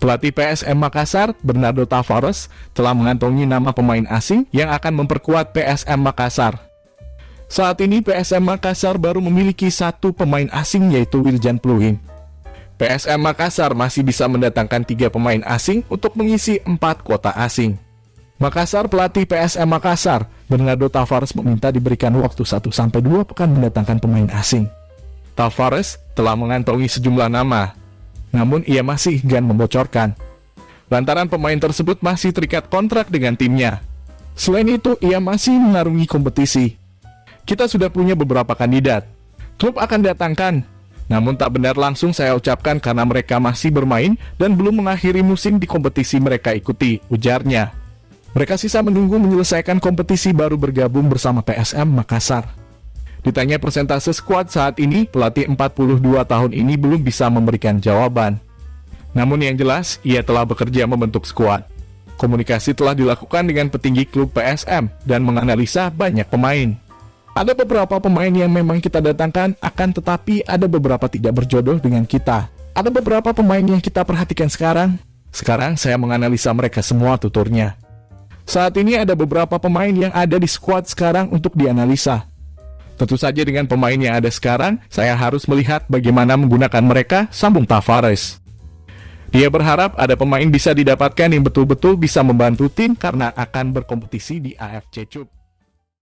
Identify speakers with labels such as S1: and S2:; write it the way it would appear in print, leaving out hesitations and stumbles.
S1: Pelatih PSM Makassar, Bernardo Tavares, telah mengantongi nama pemain asing yang akan memperkuat PSM Makassar. Saat ini PSM Makassar baru memiliki satu pemain asing, yaitu Wiljan Pluim. PSM Makassar masih bisa mendatangkan 3 pemain asing untuk mengisi 4 kuota asing. Makassar, pelatih PSM Makassar, Bernardo Tavares meminta diberikan waktu 1-2 pekan mendatangkan pemain asing. Tavares telah mengantongi sejumlah nama, namun ia masih enggan membocorkan, lantaran pemain tersebut masih terikat kontrak dengan timnya. Selain itu, ia masih mengarungi kompetisi. Kita sudah punya beberapa kandidat. Klub akan datangkan, namun tak benar langsung saya ucapkan karena mereka masih bermain dan belum mengakhiri musim di kompetisi mereka ikuti, ujarnya. Mereka sisa menunggu menyelesaikan kompetisi baru bergabung bersama PSM Makassar. Ditanya persentase skuad saat ini, pelatih 42 tahun ini belum bisa memberikan jawaban. Namun yang jelas, ia telah bekerja membentuk skuad. Komunikasi telah dilakukan dengan petinggi klub PSM dan menganalisa banyak pemain. Ada beberapa pemain yang memang kita datangkan, akan tetapi ada beberapa tidak berjodoh dengan kita. Ada beberapa pemain yang kita perhatikan sekarang. Sekarang saya menganalisa mereka semua, tuturnya. Saat ini ada beberapa pemain yang ada di skuad sekarang untuk dianalisa. Tentu saja dengan pemain yang ada sekarang, saya harus melihat bagaimana menggunakan mereka, sambung Tavares. Dia berharap ada pemain bisa didapatkan yang betul-betul bisa membantu tim karena akan berkompetisi di AFC Cup.